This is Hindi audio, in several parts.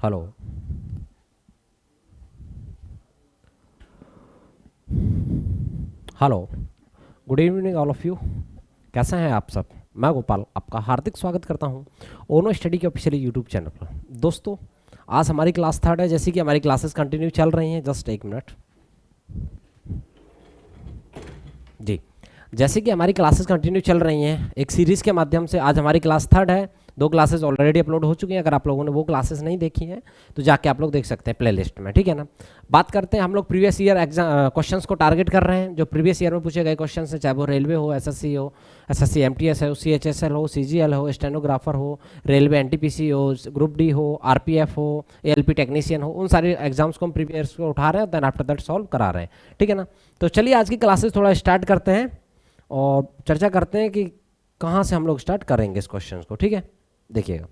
Hello, hello, good evening all of you. कैसे हैं आप सब? मैं गोपाल आपका हार्दिक स्वागत करता हूं ओनो स्टडी के ऑफिशियल यूट्यूब चैनल पर। दोस्तों, आज हमारी क्लास थर्ड है। जैसे कि हमारी क्लासेस कंटिन्यू चल रही हैं, जस्ट एक मिनट जी। जैसे कि हमारी क्लासेस कंटिन्यू चल रही हैं एक सीरीज़ के माध्यम से, आज हमारी क्लास थर्ड है। 2 क्लासेस ऑलरेडी अपलोड हो चुकी हैं। अगर आप लोगों ने वो क्लासेस नहीं देखी हैं तो जाके आप लोग देख सकते हैं प्लेलिस्ट में, ठीक है ना। बात करते हैं, हम लोग प्रीवियस ईयर एग्जाम क्वेश्चंस को टारगेट कर रहे हैं। जो प्रीवियस ईयर में पूछे गए क्वेश्चन हैं, चाहे वो रेलवे हो, एसएससी हो, एसएससी एमटीएस हो, सीएचएसएल हो, सीजीएल हो, स्टेनोग्राफर हो, रेलवे एनटीपीसी हो, ग्रुप डी हो, आरपीएफ हो, एएलपी टेक्नीशियन हो, उन सारे एग्जाम्स को हम प्रीवियस को उठा रहे हैं, देन आफ्टर दैट सॉल्व करा रहे हैं, ठीक है ना। तो चलिए आज की क्लासेस थोड़ा स्टार्ट करते हैं और चर्चा करते हैं कि कहाँ से हम लोग स्टार्ट करेंगे इस क्वेश्चन को, ठीक है। देखिएगा,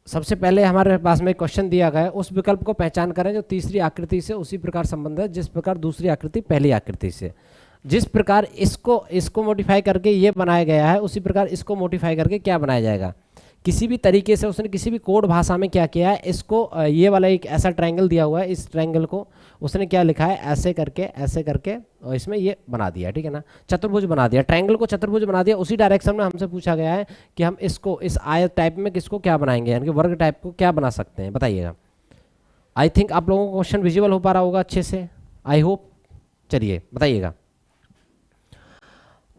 सबसे पहले हमारे पास में एक क्वेश्चन दिया गया है, उस विकल्प को पहचान करें जो तीसरी आकृति से उसी प्रकार संबंध है जिस प्रकार दूसरी आकृति पहली आकृति से। जिस प्रकार इसको मॉडिफाई करके ये बनाया गया है, उसी प्रकार इसको मॉडिफाई करके क्या बनाया जाएगा। किसी भी तरीके से उसने किसी भी कोड भाषा में क्या किया है, इसको ये वाला एक ऐसा ट्रायंगल दिया हुआ है, इस ट्रायंगल को उसने क्या लिखा है, ऐसे करके और इसमें ये बना दिया, ठीक है ना। चतुर्भुज बना दिया, ट्रायंगल को चतुर्भुज बना दिया। उसी डायरेक्शन में हमसे पूछा गया है कि हम इसको इस आयत टाइप में किसको क्या बनाएंगे, यानी कि वर्ग टाइप को क्या बना सकते हैं, बताइएगा। आई थिंक आप लोगों को क्वेश्चन विजिबल हो पा रहा होगा अच्छे से, आई होप। चलिए बताइएगा।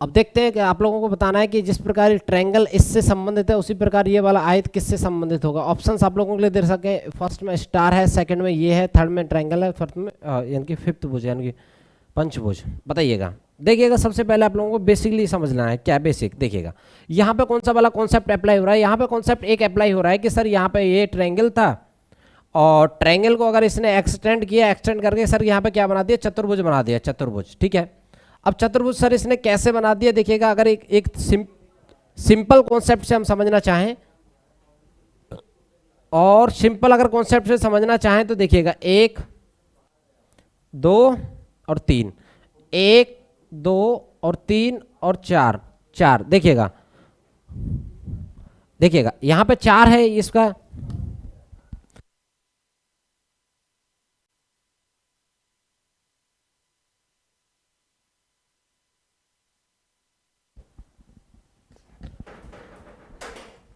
अब देखते हैं कि आप लोगों को बताना है कि जिस प्रकार ट्रायंगल इससे संबंधित है उसी प्रकार ये वाला आयत किससे संबंधित होगा। ऑप्शंस आप लोगों के लिए दे सके, फर्स्ट में स्टार है, सेकंड में ये है, थर्ड में ट्रायंगल है, फोर्थ में यानी कि फिफ्थ भुज यानी कि पंचभुज। बताइएगा। देखिएगा, सबसे पहले आप लोगों को बेसिकली समझना है क्या बेसिक। देखिएगा यहाँ पे कौन सा वाला कॉन्सेप्ट अप्लाई हो रहा है। यहाँ पे कॉन्सेप्ट एक अप्लाई हो रहा है कि सर यहाँ पे ये ट्रायंगल था और ट्रायंगल को अगर इसने एक्सटेंड किया, एक्सटेंड करके सर यहाँ पे क्या बना दिया, चतुर्भुज बना दिया, चतुर्भुज, ठीक है। अब चतुर्भुज सर इसने कैसे बना दिया, देखिएगा। अगर एक सिंपल कॉन्सेप्ट से हम समझना चाहें और सिंपल अगर कॉन्सेप्ट से समझना चाहें तो देखिएगा 1 2 और 3, 1 2 और 3 और 4, 4। देखिएगा यहां पे 4 है इसका,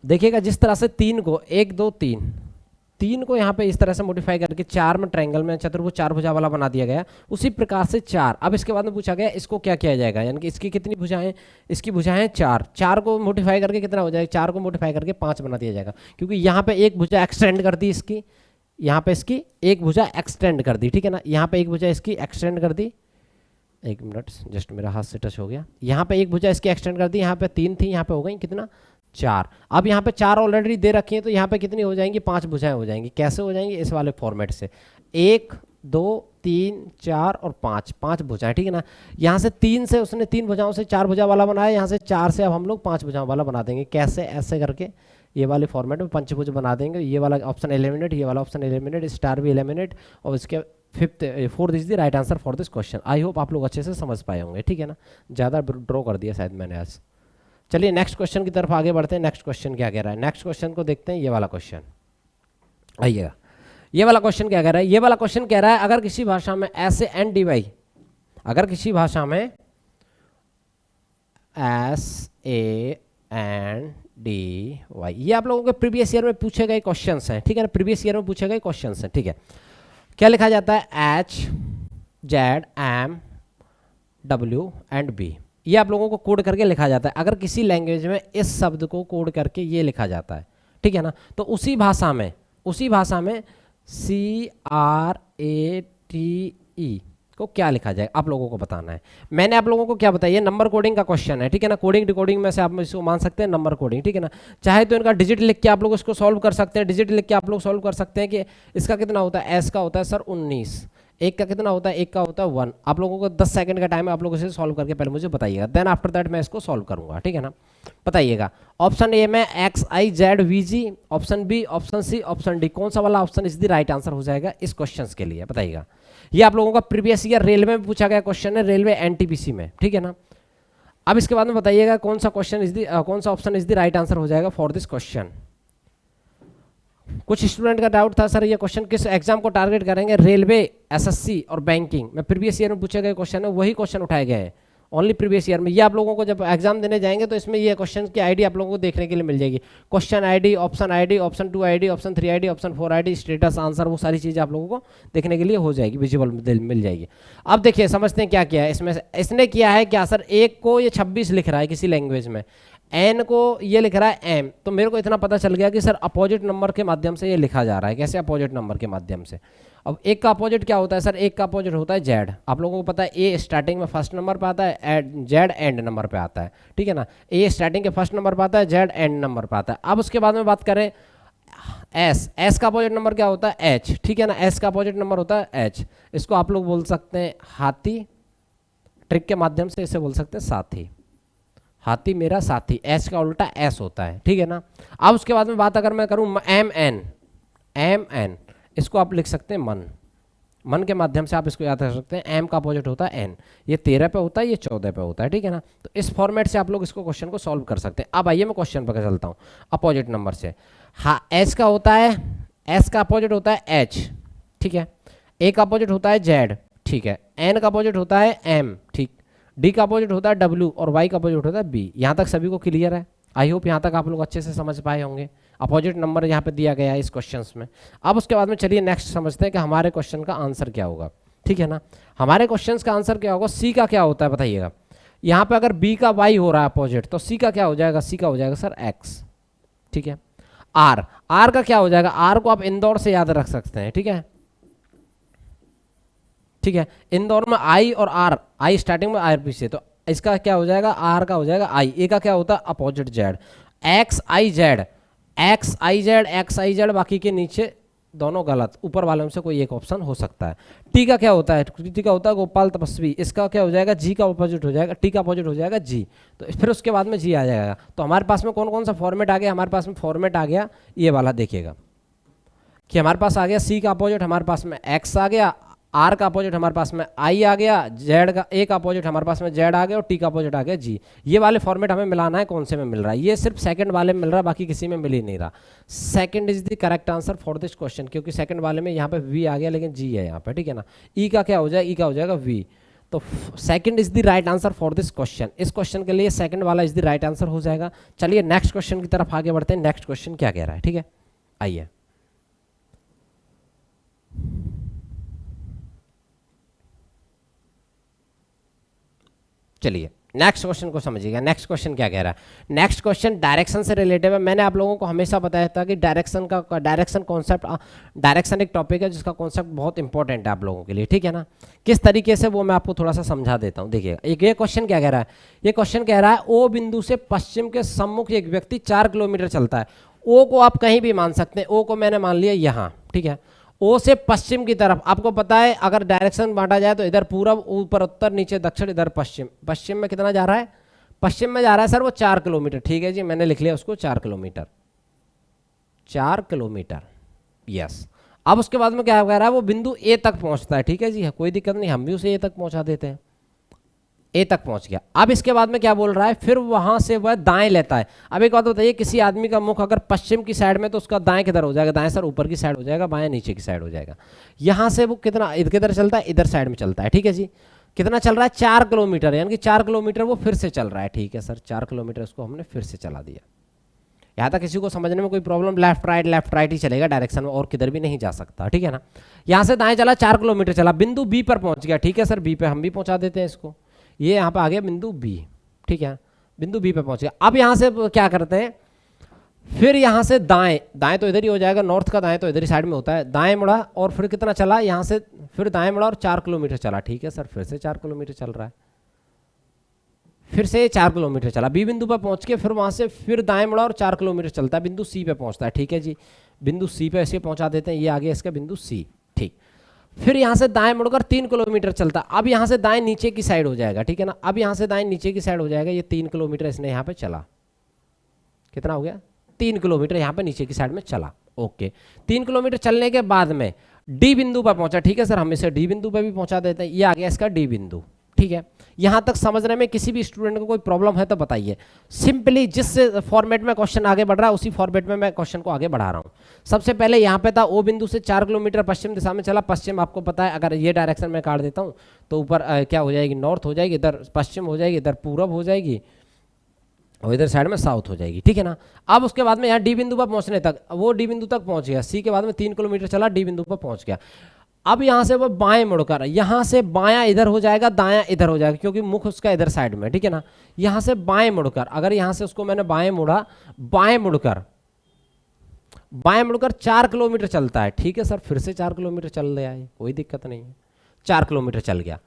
देखिएगा जिस तरह से 3 को 1 2 3 को यहाँ पे इस तरह से मॉडिफाई करके 4 में ट्रायंगल में चतुर्भुज 4 भुजा वाला बना दिया गया, उसी प्रकार से 4। अब इसके बाद में पूछा गया इसको क्या किया जाएगा, यानी कि इसकी कितनी भुजाएं, इसकी भुजाएं 4, 4 को मॉडिफाई करके कितना हो जाएगा, 4 को मॉडिफाई करके 5 बना दिया जाएगा। क्योंकि यहाँ पे एक भुजा एक्सटेंड कर दी इसकी, यहाँ पे इसकी एक भुजा एक्सटेंड कर दी, ठीक है ना। यहाँ पे एक भुजा इसकी एक्सटेंड कर दी, एक मिनट जस्ट मेरा हाथ से टच हो गया। यहाँ पे एक भुजा इसकी एक्सटेंड कर दी, यहाँ पे 3 थी, यहाँ पे हो गई कितना, 4। अब यहाँ पे 4 ऑलरेडी दे रखी है तो यहाँ पे कितनी हो जाएंगी, 5 भुजाएं हो जाएंगी। कैसे हो जाएंगी, इस वाले फॉर्मेट से 1 2 3 4 और 5, 5 भुजाएं, ठीक है ना। यहाँ से 3 से उसने 3 भुजाओं से 4 भुजा वाला बनाया, यहाँ से 4 से अब हम लोग 5 भुजाओं वाला बना देंगे। कैसे, ऐसे करके ये वाले फॉर्मेट में पंचभुज बना देंगे। ये वाला ऑप्शन एलिमिनेट, ये वाला ऑप्शन एलिमिनेट, स्टार भी एलिमिनेट, और इसके fourth is the right answer for this question. I hope आप लोग अच्छे से समझ पाए होंगे, ठीक है ना। ज़्यादा ड्रॉ कर दिया शायद मैंने आज। चलिए नेक्स्ट क्वेश्चन की तरफ आगे बढ़ते हैं। नेक्स्ट क्वेश्चन क्या कह रहा है, नेक्स्ट क्वेश्चन को देखते हैं। ये वाला क्वेश्चन आइएगा, ये वाला क्वेश्चन क्या कह रहा है। ये वाला क्वेश्चन कह रहा है अगर किसी भाषा में ऐसे एन डी वाई, अगर किसी भाषा में S A N D Y, ये आप लोगों के प्रीवियस ईयर में पूछे गए क्वेश्चंस हैं, ठीक है ना। प्रीवियस ईयर में पूछे गए क्वेश्चंस हैं, ठीक है। क्या लिखा जाता है, H Z M W and B, ये आप लोगों को कोड करके लिखा जाता है। अगर किसी लैंग्वेज में इस शब्द को कोड करके ये लिखा जाता है, ठीक है ना, तो उसी भाषा में CRATE को क्या लिखा जाए, आप लोगों को बताना है। मैंने आप लोगों को क्या बताया, ये नंबर कोडिंग का क्वेश्चन है, ठीक है ना। कोडिंग डिकोडिंग में से आप इसको मान सकते हैं नंबर कोडिंग, ठीक है ना। चाहे तो इनका डिजिट लिख के आप लोग इसको सॉल्व कर सकते हैं। डिजिट लिख के आप लोग सॉल्व कर सकते हैं कि इसका कितना होता है, एस का होता है सर 19, एक का कितना होता है, एक का होता है 1। आप लोगों को 10 सेकंड का टाइम है, आप लोग इसे सॉल्व करके पहले मुझे बताइएगा, देन आफ्टर दैट मैं इसको सॉल्व करूंगा, ठीक है ना। बताइएगा, ऑप्शन ए में XIZVG, option B, option C, option D, कौन सा वाला option is the right answer हो जाएगा इस क्वेश्चन के लिए, बताइएगा। ये आप लोगों का प्रीवियस ईयर रेलवे में पूछा गया क्वेश्चन है, रेलवे एनटीपीसी में, ठीक है ना। अब इसके बाद में बताइएगा कौन सा option is the right answer हो जाएगा फॉर दिस क्वेश्चन। कुछ स्टूडेंट का डाउट था सर ये क्वेश्चन किस एग्जाम को टारगेट करेंगे, रेलवे, एसएससी और बैंकिंग में प्रीवियस ईयर में पूछे गए क्वेश्चन है, वही क्वेश्चन उठाए गए हैं ओनली प्रीवियस ईयर में। ये आप लोगों को जब एग्जाम देने जाएंगे तो इसमें ये क्वेश्चन की आईडी आप लोगों को देखने के लिए मिल जाएगी, question ID, option 2 ID, option 3 ID, option 4 ID, status, answer, वो सारी चीज़ें आप लोगों को देखने के लिए हो जाएगी, विजुअल मिल जाएगी। अब देखिए समझते हैं क्या किया है इसमें। इसने किया है क्या सर, एक को ये 26 लिख रहा है किसी लैंग्वेज में, एन को ये लिख रहा है एम, तो मेरे को इतना पता चल गया कि सर अपोजिट नंबर के माध्यम से ये लिखा जा रहा है। कैसे, अपोजिट नंबर के माध्यम से। अब एक का अपोजिट क्या होता है सर, एक का अपोजिट होता है जेड। आप लोगों को पता है ए स्टार्टिंग में फर्स्ट नंबर पे आता है, जेड एंड नंबर पे आता है, ठीक है ना। ए स्टार्टिंग के फर्स्ट नंबर पे आता है, जेड एंड नंबर पे आता है। अब उसके बाद में बात करें एस का अपोजिट नंबर क्या होता है, एच, ठीक है ना। एस का अपोजिट नंबर होता है एच। इसको आप लोग बोल सकते हैं हाथी, ट्रिक के माध्यम से इसे बोल सकते हैं साथी, हाथी मेरा साथी। एच का उल्टा एस होता है, ठीक है ना। अब उसके बाद में बात अगर मैं करूं एम एन, इसको आप लिख सकते हैं मन, मन के माध्यम से आप इसको याद कर सकते हैं। एम का अपोजिट होता है एन, ये 13 पे होता है, ये 14 पे होता है, ठीक है ना। तो इस फॉर्मेट से आप लोग इसको क्वेश्चन को सॉल्व कर सकते हैं। अब आइए मैं क्वेश्चन पर चलता हूँ अपोजिट नंबर से। हाँ, एच का होता है, एस का अपोजिट होता है एच, ठीक है। ए का अपोजिट होता है जेड, ठीक है। एन का अपोजिट होता है एम, ठीक। डी का अपोजिट होता है डब्ल्यू और वाई का अपोजिट होता है बी। यहाँ तक सभी को क्लियर है? आई होप यहाँ तक आप लोग अच्छे से समझ पाए होंगे। अपोजिट नंबर यहाँ पे दिया गया है इस क्वेश्चंस में। अब उसके बाद में चलिए नेक्स्ट समझते हैं कि हमारे क्वेश्चन का आंसर क्या होगा, ठीक है ना। हमारे क्वेश्चन का आंसर क्या होगा, सी का क्या होता है बताइएगा। यहाँ पे अगर बी का वाई हो रहा है अपोजिट, तो सी का क्या हो जाएगा, सी का हो जाएगा सर एक्स, ठीक है। आर का क्या हो जाएगा, आर को आप इंदौर से याद रख सकते हैं, ठीक है, ठीक है। इंदौर में आई और आर, आई स्टार्टिंग में आर से, तो इसका क्या हो जाएगा, आर का हो जाएगा आई। ए का क्या होता है opposite Z, x I Z, x I Z, x I Z, बाकी के नीचे दोनों गलत, ऊपर वाले में से कोई एक ऑप्शन हो सकता है। टी का क्या होता है, टी का होता है गोपाल तपस्वी, इसका क्या हो जाएगा, जी का अपोजिट हो जाएगा, टी का अपोजिट हो जाएगा जी, तो फिर उसके बाद में जी आ जाएगा। तो हमारे पास में कौन कौन सा फॉर्मेट आ गया, हमारे पास में फॉर्मेट आ गया ये वाला, देखिएगा कि हमारे पास आ गया सी का अपोजिट हमारे पास में एक्स आ गया, आर का अपोजिट हमारे पास में आई आ गया, जेड का ए का अपोजिट हमारे पास में जेड आ गया और टी का अपोजिट आ गया जी। ये वाले फॉर्मेट हमें मिलाना है, कौन से में मिल रहा है, ये सिर्फ सेकंड वाले में मिल रहा है, बाकी किसी में मिल ही नहीं रहा। Second is the correct answer for this question, क्योंकि सेकंड वाले में यहाँ पे वी आ गया लेकिन जी है यहाँ पे, ठीक है ना। ई का क्या हो जाएगा, ई का हो जाएगा वी, तो second is the right answer for this question. इस क्वेश्चन के लिए सेकंड वाला इज द राइट आंसर हो जाएगा। चलिए नेक्स्ट क्वेश्चन की तरफ आगे बढ़ते हैं। नेक्स्ट क्वेश्चन क्या कह रहा है, ठीक है, आइए। चलिए नेक्स्ट क्वेश्चन को समझिएगा। नेक्स्ट क्वेश्चन क्या कह रहा है, नेक्स्ट क्वेश्चन डायरेक्शन से रिलेटेड है। मैंने आप लोगों को हमेशा बताया था कि डायरेक्शन कॉन्सेप्ट, डायरेक्शन एक टॉपिक है जिसका कॉन्सेप्ट बहुत इंपॉर्टेंट है आप लोगों के लिए, ठीक है ना। किस तरीके से वो मैं आपको थोड़ा सा समझा देता हूँ। देखिएगा एक ये क्वेश्चन क्या कह रहा है, ये क्वेश्चन कह रहा है ओ बिंदु से पश्चिम के सम्मुख एक व्यक्ति 4 किलोमीटर चलता है। ओ को आप कहीं भी मान सकते हैं, ओ को मैंने मान लिया यहाँ, ठीक है। ओ से पश्चिम की तरफ, आपको पता है अगर डायरेक्शन बांटा जाए तो इधर पूरब, ऊपर उत्तर, नीचे दक्षिण, इधर पश्चिम। पश्चिम में कितना जा रहा है, पश्चिम में जा रहा है सर वो 4 किलोमीटर, ठीक है जी, मैंने लिख लिया उसको 4 किलोमीटर, 4 किलोमीटर, यस। अब उसके बाद में क्या कह रहा है, वो बिंदु ए तक पहुंचता है, ठीक है जी, कोई दिक्कत नहीं, हम भी उसे ए तक पहुंचा देते हैं। ए तक पहुंच गया। अब इसके बाद में क्या बोल रहा है, फिर वहां से वह दाएं लेता है। अब एक बात बताइए, किसी आदमी का मुख अगर पश्चिम की साइड में तो उसका दाएं किधर हो जाएगा, दाएं सर ऊपर की साइड हो जाएगा, बाएं नीचे की साइड हो जाएगा। यहां से वो कितना इधर चलता है, इधर साइड में चलता है, ठीक है जी। कितना चल रहा है, 4 किलोमीटर, यानी कि 4 किलोमीटर वो फिर से चल रहा है, ठीक है सर, 4 किलोमीटर उसको हमने फिर से चला दिया। यहाँ तक किसी को समझने में कोई प्रॉब्लम, लेफ्ट राइट ही चलेगा डायरेक्शन में, और किधर भी नहीं जा सकता, ठीक है ना। यहाँ से दाएं चला, 4 किलोमीटर चला, बिंदु बी पर पहुंच गया, ठीक है सर, बी पे हम भी पहुंचा देते हैं इसको। ये यहाँ पे आ गया बिंदु बी, ठीक है, बिंदु बी पे पहुंच गया। अब यहाँ से क्या करते हैं, फिर यहाँ से दाएं तो इधर ही हो जाएगा, नॉर्थ का दाएं तो इधर ही साइड में होता है, दाएं मुड़ा और फिर कितना चला, यहाँ से फिर दाएं मुड़ा और 4 किलोमीटर चला, ठीक है सर, फिर से 4 किलोमीटर चल रहा है, फिर से 4 किलोमीटर चला, बी बिंदु पर पहुंच के फिर वहाँ से फिर दाएं मुड़ा और 4 किलोमीटर चलता है, बिंदु सी पे पहुँचता है, ठीक है जी, बिंदु सी पे ऐसे पहुँचा देते हैं, ये आ गया इसका बिंदु सी, ठीक। फिर यहाँ से दाएं मुड़कर 3 किलोमीटर चलता, अब यहाँ से दाएं नीचे की साइड हो जाएगा, ठीक है ना। अब यहाँ से दाएं नीचे की साइड हो जाएगा, ये 3 किलोमीटर इसने यहाँ पे चला, कितना हो गया, 3 किलोमीटर यहाँ पे नीचे की साइड में चला, ओके। 3 किलोमीटर चलने के बाद में डी बिंदु पर पहुंचा, ठीक है सर, हम इसे डी बिंदु पर भी पहुंचा देते हैं, ये आ गया इसका डी बिंदु, ठीक है, यहाँ तक समझने में किसी भी स्टूडेंट को कोई प्रॉब्लम है तो बताइए। सिंपली जिस फॉर्मेट में क्वेश्चन आगे बढ़ रहा है उसी फॉर्मेट में मैं क्वेश्चन को आगे बढ़ा रहा हूँ। सबसे पहले यहाँ पे था ओ बिंदु से 4 किलोमीटर पश्चिम दिशा में चला। पश्चिम आपको पता है, अगर ये डायरेक्शन में काट देता हूँ तो ऊपर क्या हो जाएगी, नॉर्थ हो जाएगी, इधर पश्चिम हो जाएगी, इधर पूरब हो जाएगी और इधर साइड में साउथ हो जाएगी, ठीक है ना। अब उसके बाद में यहाँ डी बिंदु पर पहुँचने तक, वो डी बिंदु तक पहुँच गया, सी के बाद में 3 किलोमीटर चला, डी बिंदु पर पहुँच गया। अब यहाँ से वो बाएं मुड़कर, यहाँ से बायां इधर हो जाएगा, दायां इधर हो जाएगा, क्योंकि मुख उसका इधर साइड में, ठीक है ना। यहाँ से बाएं मुड़कर, अगर यहाँ से उसको मैंने बाएं मुड़ा, बाएं मुड़कर 4 किलोमीटर चलता है, ठीक है सर, फिर से 4 किलोमीटर चल रहा है, कोई दिक्कत नहीं है, 4 किलोमीटर चल गया,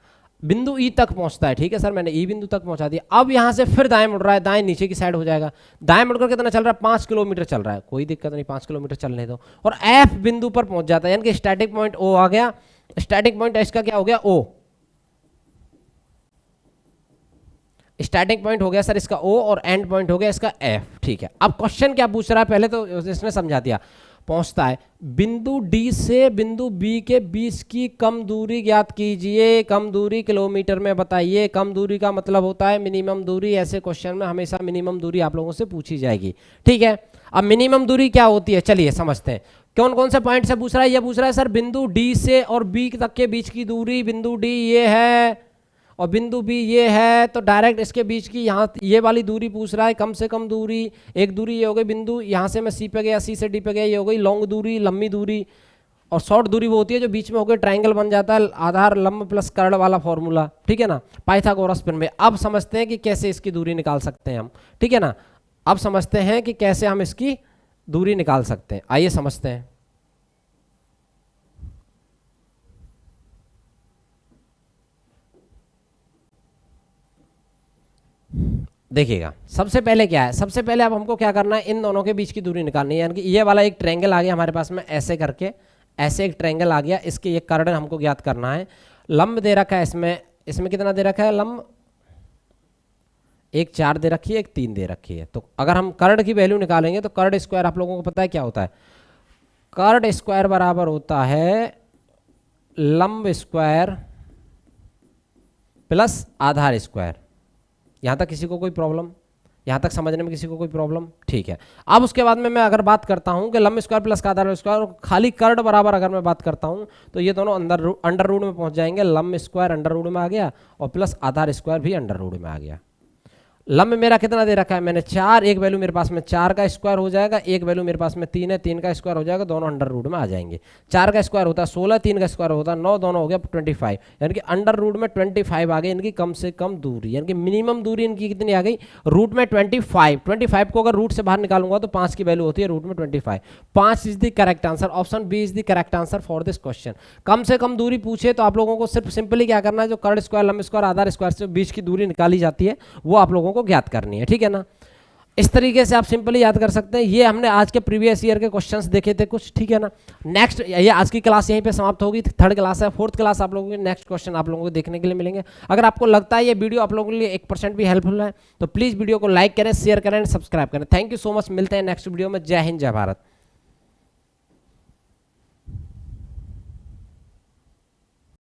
बिंदु ई तक पहुंचता है, ठीक है सर, मैंने ई बिंदु तक पहुंचा दिया। अब यहाँ से फिर दाएं मुड़ रहा है, दाएं नीचे की साइड हो जाएगा, दाएं मुड़कर कितना चल रहा है, 5 किलोमीटर चल रहा है, कोई दिक्कत नहीं, 5 किलोमीटर चलने दो, और एफ बिंदु पर पहुंच जाता है, यानी कि स्टैटिक पॉइंट ओ आ गया। स्टैटिक पॉइंट इसका क्या हो गया, ओ, स्टार्टिंग पॉइंट हो गया सर इसका ओ, और एंड पॉइंट हो गया इसका एफ, ठीक है। अब क्वेश्चन क्या पूछ रहा है, पहले तो इसने समझा दिया, पहुंचता है बिंदु डी से बिंदु बी के बीच की कम दूरी ज्ञात कीजिए, कम दूरी किलोमीटर में बताइए। कम दूरी का मतलब होता है मिनिमम दूरी, ऐसे क्वेश्चन में हमेशा मिनिमम दूरी आप लोगों से पूछी जाएगी, ठीक है। अब मिनिमम दूरी क्या होती है, चलिए समझते हैं। कौन कौन से पॉइंट से पूछ रहा है, ये पूछ रहा है सर बिंदु डी से और बी तक के बीच की दूरी, बिंदु डी ये है और बिंदु बी ये है, तो डायरेक्ट इसके बीच की यहाँ ये वाली दूरी पूछ रहा है, कम से कम दूरी। एक दूरी ये हो गई बिंदु, यहाँ से मैं सी पे गया, सी से डी पे गया, ये हो गई लॉन्ग दूरी, लंबी दूरी। और शॉर्ट दूरी वो होती है जो बीच में होकर ट्रायंगल बन जाता है, आधार लंब प्लस कर्ण वाला फॉर्मूला, ठीक है ना, पाइथागोरस प्रमेय में। अब समझते हैं कि कैसे इसकी दूरी निकाल सकते हैं हम, ठीक है ना। अब समझते हैं कि कैसे हम इसकी दूरी निकाल सकते हैं, आइए समझते हैं। देखिएगा, सबसे पहले क्या है, सबसे पहले अब हमको क्या करना है, इन दोनों के बीच की दूरी निकालनी है। यानी कि ये वाला एक ट्रायंगल आ गया हमारे पास में, ऐसे करके, ऐसे एक ट्रायंगल आ गया, इसके ये कर्ण हमको ज्ञात करना है। लंब दे रखा है इसमें, इसमें कितना दे रखा है लंब, एक 4 दे रखी है, एक 3 दे रखी है। तो अगर हम कर्ण की वैल्यू निकालेंगे तो कर्ण स्क्वायर आप लोगों को पता है क्या होता है, कर्ण स्क्वायर बराबर होता है लंब स्क्वायर प्लस आधार स्क्वायर। यहाँ तक किसी को कोई प्रॉब्लम, यहाँ तक समझने में किसी को कोई प्रॉब्लम, ठीक है। अब उसके बाद में मैं अगर बात करता हूँ कि लंब स्क्वायर प्लस का आधार स्क्वायर, खाली कर्ण बराबर अगर मैं बात करता हूँ तो ये दोनों अंडर रूट में पहुँच जाएंगे। लंब स्क्वायर अंडर रूट में आ गया और प्लस आधार स्क्वायर भी अंडर रूट में आ गया। लंब मेरा कितना दे रखा है मैंने 4, एक वैल्यू मेरे पास में 4 का स्क्वायर हो जाएगा, एक वैल्यू मेरे पास में 3 है, 3 का स्क्वायर हो जाएगा, दोनों अंडर रूट में आ जाएंगे। 4 का स्क्वायर होता है 16, 3 का स्क्वायर होता है 9, दोनों हो गया 25, यानी कि अंडर रूट में 25 आ गई इनकी कम से कम दूरी, यानी कि मिनिमम दूरी इनकी कितनी आ गई रूट में 25। 25 को अगर रूट से बाहर निकालूंगा तो 5 की वैल्यू होती है रूट में 25। 5 is the correct answer, option B is the correct answer for this question. कम से कम दूरी पूछे तो आप लोगों को सिर्फ सिंपली क्या करना है, जो कर्ण स्क्वायर लंब स्क्वायर आधार स्क्वायर से बीच की दूरी निकाली जाती है वो आप लोगों को ज्ञात करनी है, ठीक है ना। इस तरीके से आप सिंपली याद कर सकते हैं। ये हमने आज के प्रीवियस ईयर के क्वेश्चंस देखे थे कुछ, ठीक है ना। नेक्स्ट ये आज की क्लास यहीं पे समाप्त होगी, 3rd क्लास है, 4th क्लास आप लोगों की नेक्स्ट क्वेश्चन आप लोगों को देखने के लिए मिलेंगे। अगर आपको लगता है ये वीडियो आप लोगों के लिए 1% भी हेल्पफुल है तो प्लीज़ वीडियो को लाइक करें, शेयर करें, सब्सक्राइब करें। थैंक यू सो मच, मिलते हैं नेक्स्ट वीडियो में। जय हिंद, जय भारत।